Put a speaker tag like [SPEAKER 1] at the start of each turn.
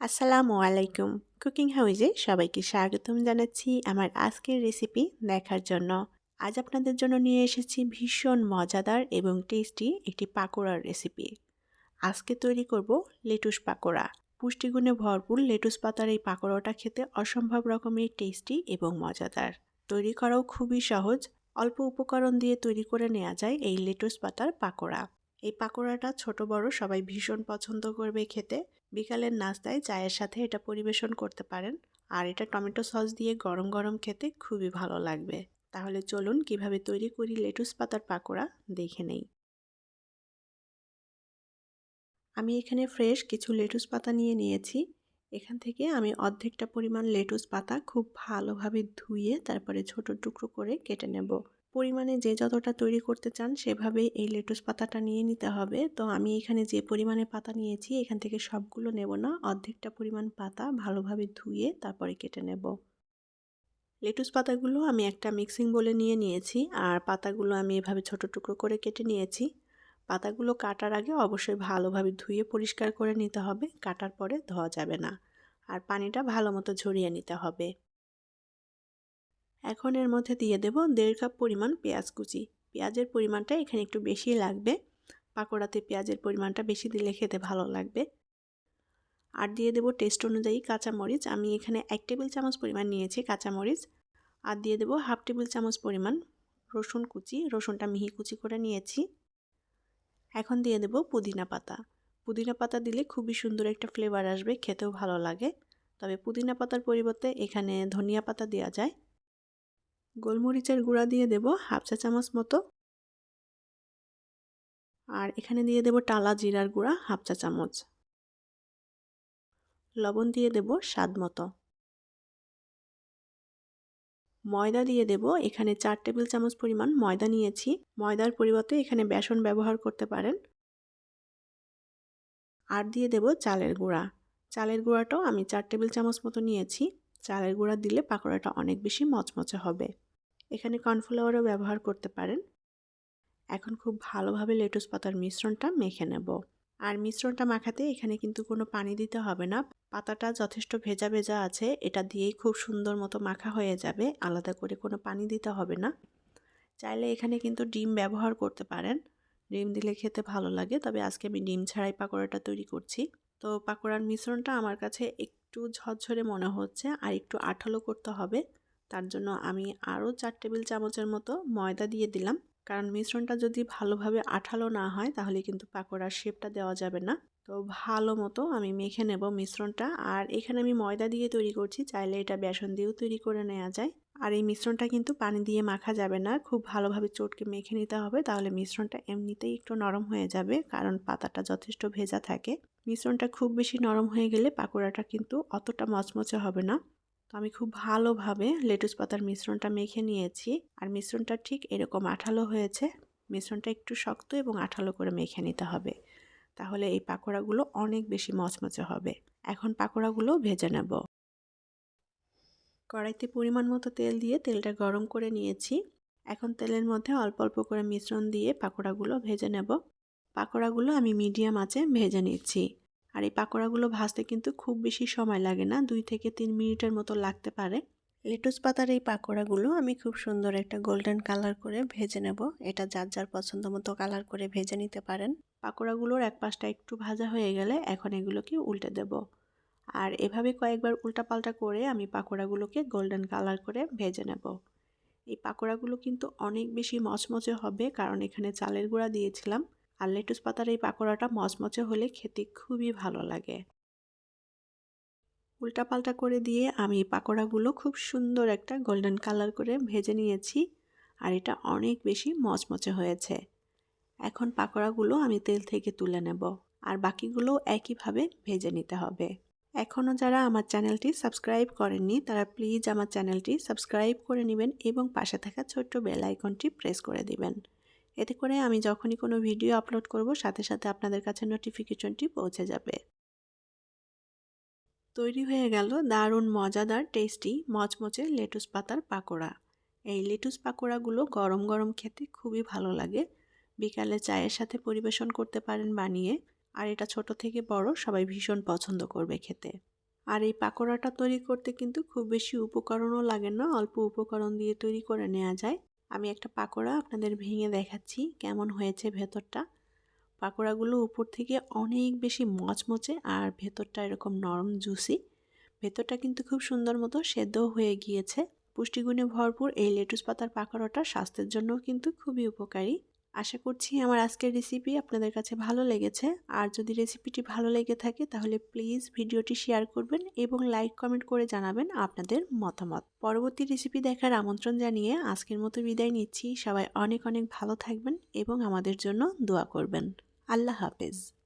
[SPEAKER 1] আসসালামু আলাইকুম। কুকিং হাউজে সবাইকে স্বাগতম জানাচ্ছি আমার আজকের রেসিপি দেখার জন্য। আজ আপনাদের জন্য নিয়ে এসেছি ভীষণ মজাদার এবং টেস্টি একটি পাকোড়ার রেসিপি। আজকে তৈরি করব লেটুস পাকোড়া। পুষ্টিগুণে ভরপুর লেটুস পাতার এই পাকোড়াটা খেতে অসম্ভব রকমের টেস্টি এবং মজাদার। তৈরি করাও খুবই সহজ। অল্প উপকরণ দিয়ে তৈরি করে নেওয়া যায় এই লেটুস পাতার পাকোড়া। এই পাকোড়াটা ছোট বড় সবাই ভীষণ পছন্দ করবে খেতে। বিকালের নাস্তায় চায়ের সাথে এটা পরিবেশন করতে পারেন। আর এটা টমেটো সস দিয়ে গরম গরম খেতে খুবই ভালো লাগবে। তাহলে চলুন কিভাবে তৈরি করি লেটুস পাতার পাকোড়া দেখে নেই। আমি এখানে ফ্রেশ কিছু লেটুস পাতা নিয়ে নিয়েছি। এখান থেকে আমি অর্ধেকটা পরিমাণ লেটুস পাতা খুব ভালোভাবে ধুয়ে তারপরে ছোট টুকরো করে কেটে নেব। পরিমাণে যে যতটা তৈরি করতে চান সেভাবেই এই লেটুস পাতাটা নিয়ে নিতে হবে। তো আমি এখানে যে পরিমাণে পাতা নিয়েছি এখান থেকে সবগুলো নেব না, অর্ধেকটা পরিমাণ পাতা ভালোভাবে ধুয়ে তারপরে কেটে নেব। লেটুস পাতাগুলো আমি একটা মিক্সিং বোলে নিয়ে নিয়েছি আর পাতাগুলো আমি এভাবে ছোট টুকরো করে কেটে নিয়েছি। পাতাগুলো কাটার আগে অবশ্যই ভালোভাবে ধুয়ে পরিষ্কার করে নিতে হবে, কাটার পরে ধোয়া যাবে না। আর পানিটা ভালো মতো ঝরিয়ে নিতে হবে। এখন এর মধ্যে দিয়ে দেব 1.5 কাপ পরিমাণ পেঁয়াজ কুচি। পেঁয়াজের পরিমাণটা এখানে একটু বেশি লাগবে, পাকোড়াতে পেঁয়াজের পরিমাণটা বেশি দিলে খেতে ভালো লাগবে। আর দিয়ে দেব টেস্ট অনুযায়ী কাঁচামরিচ। আমি এখানে 1 টেবিল চামচ পরিমাণ নিয়েছি কাঁচামরিচ। আর দিয়ে দেব 1/2 টেবিল চামচ পরিমাণ রসুন কুচি, রসুনটা মিহি কুচি করে নিয়েছি। এখন দিয়ে দেব পুদিনা পাতা। পুদিনা পাতা দিলে খুবই সুন্দর একটা ফ্লেভার আসবে, খেতেও ভালো লাগে। তবে পুদিনা পাতার পরিবর্তে এখানে ধনিয়া পাতা দেওয়া যায়। গোলমরিচের গুঁড়া দিয়ে দেব 1/2 চা চামচ মতো। আর এখানে দিয়ে দেব টালা জিরার গুঁড়া 1/2 চা চামচ। লবণ দিয়ে দেব স্বাদ মতো। ময়দা দিয়ে দেব, এখানে 4 টেবিল চামচ পরিমাণ ময়দা নিয়েছি। ময়দার পরিবর্তে এখানে বেসন ব্যবহার করতে পারেন। আর দিয়ে দেব চালের গুঁড়া। চালের গুঁড়াটাও আমি 4 টেবিল চামচ মতো নিয়েছি। চালের গুঁড়া দিলে পাকোড়াটা অনেক বেশি মচমচে হবে। এখানে কর্নফ্লাওয়ারও ব্যবহার করতে পারেন। এখন খুব ভালোভাবে লেটুস পাতার মিশ্রণটা মেখে নেব। আর মিশ্রণটা মাখাতে এখানে কিন্তু কোনো পানি দিতে হবে না। পাতাটা যথেষ্ট ভেজা ভেজা আছে, এটা দিয়েই খুব সুন্দর মতো মাখা হয়ে যাবে, আলাদা করে কোনো পানি দিতে হবে না। চাইলে এখানে কিন্তু ডিম ব্যবহার করতে পারেন, ডিম দিলে খেতে ভালো লাগে। তবে আজকে আমি ডিম ছাড়াই পাকোড়াটা তৈরি করছি। তো পাকোড়ার মিশ্রণটা আমার কাছে একটু ঝরঝরে মনে হচ্ছে, আর একটু আঠালো করতে হবে। তার জন্য আমি আরও 4 টেবিল চামচের মতো ময়দা দিয়ে দিলাম। কারণ মিশ্রণটা যদি ভালোভাবে আঠালো না হয় তাহলে কিন্তু পাকোড়ার শেপটা দেওয়া যাবে না। তো ভালো মতো আমি মেখে নেব মিশ্রণটা। আর এখানে আমি ময়দা দিয়ে তৈরি করছি, চাইলে এটা বেসন দিয়েও তৈরি করে নেওয়া যায়। আর এই মিশ্রণটা কিন্তু পানি দিয়ে মাখা যাবে না, খুব ভালোভাবে চটকে মেখে নিতে হবে, তাহলে মিশ্রণটা এমনিতেই একটু নরম হয়ে যাবে, কারণ পাতাটা যথেষ্ট ভেজা থাকে। মিশ্রণটা খুব বেশি নরম হয়ে গেলে পাকোড়াটা কিন্তু অতটা মচমচে হবে না। তো আমি খুব ভালোভাবে লেটুস পাতার মিশ্রণটা মেখে নিয়েছি। আর মিশ্রণটা ঠিক এরকম আঠালো হয়েছে। মিশ্রণটা একটু শক্ত এবং আঠালো করে মেখে নিতে হবে, তাহলে এই পাকোড়াগুলো অনেক বেশি মচমচে হবে। এখন পাকোড়াগুলো ভেজে নেব। কড়াইতে পরিমাণ মতো তেল দিয়ে তেলটা গরম করে নিয়েছি। এখন তেলের মধ্যে অল্প অল্প করে মিশ্রণ দিয়ে পাকোড়াগুলো ভেজে নেব। পাকোড়াগুলো আমি মিডিয়াম আঁচে ভেজে নিচ্ছি। আর এই পাকোড়াগুলো ভাজতে কিন্তু খুব বেশি সময় লাগে না, 2 থেকে 3 মিনিটের মতো লাগতে পারে। লেটুস পাতার এই পাকোড়াগুলো আমি খুব সুন্দর একটা গোল্ডেন কালার করে ভেজে নেব। এটা যার যার পছন্দ মতো কালার করে ভেজে নিতে পারেন। পাকোড়াগুলোর এক পাশটা একটু ভাজা হয়ে গেলে এখন এগুলোকে উল্টে দেব। আর এভাবে কয়েকবার উল্টাপাল্টা করে আমি পাকোড়াগুলোকে গোল্ডেন কালার করে ভেজে নেব। এই পাকোড়াগুলো কিন্তু অনেক বেশি মচমচে হবে, কারণ এখানে চালের গুঁড়া দিয়েছিলাম। আর লেটুস পাতার এই পাকোড়াটা মচমচে হলে খেতে খুবই ভালো লাগে। উল্টাপাল্টা করে দিয়ে আমি পাকোড়াগুলো খুব সুন্দর একটা গোল্ডেন কালার করে ভেজে নিয়েছি। আর এটা অনেক বেশি মচমচে হয়েছে। এখন পাকোড়াগুলো আমি তেল থেকে তুলে নেব। আর বাকিগুলো একইভাবে ভেজে নিতে হবে। এখনও যারা আমার চ্যানেলটি সাবস্ক্রাইব করেননি তারা প্লিজ আমার চ্যানেলটি সাবস্ক্রাইব করে নেবেন এবং পাশে থাকা ছোট্ট বেল আইকনটি প্রেস করে দিবেন। এতে করে আমি যখনই কোনো ভিডিও আপলোড করব সাথে সাথে আপনাদের কাছে নোটিফিকেশনটি পৌঁছে যাবে। তৈরি হয়ে গেল দারুণ মজাদার টেস্টি মচমচে লেটুস পাতার পাকোড়া। এই লেটুস পাকোড়াগুলো গরম গরম খেতে খুবই ভালো লাগে। বিকালে চায়ের সাথে পরিবেশন করতে পারেন বানিয়ে। আর এটা ছোট থেকে বড় সবাই ভীষণ পছন্দ করবে খেতে। আর এই পাকোড়াটা তৈরি করতে কিন্তু খুব বেশি উপকরণও লাগে না, অল্প উপকরণ দিয়ে তৈরি করে নেওয়া যায়। আমি একটা পাকোড়া আপনাদের ভেঙে দেখাচ্ছি কেমন হয়েছে ভেতরটা। পাকোড়াগুলো উপর থেকে অনেক বেশি মচমচে আর ভেতরটা এরকম নরম জুসি। ভেতরটা কিন্তু খুব সুন্দর মতো সেদ্ধ হয়ে গিয়েছে। পুষ্টিগুণে ভরপুর এই লেটুস পাতার পাকোড়াটা স্বাস্থ্যের জন্য কিন্তু খুবই উপকারী। আশা করছি আমার আজকের রেসিপি আপনাদের কাছে ভালো লেগেছে। আর যদি রেসিপিটি ভালো লেগে থাকে তাহলে প্লিজ ভিডিওটি শেয়ার করবেন এবং লাইক কমেন্ট করে জানাবেন আপনাদের মতামত। পরবর্তী রেসিপি দেখার আমন্ত্রণ জানিয়ে আজকের মতো বিদায় নিচ্ছি। সবাই অনেক অনেক ভালো থাকবেন এবং আমাদের জন্য দোয়া করবেন। আল্লাহ হাফেজ।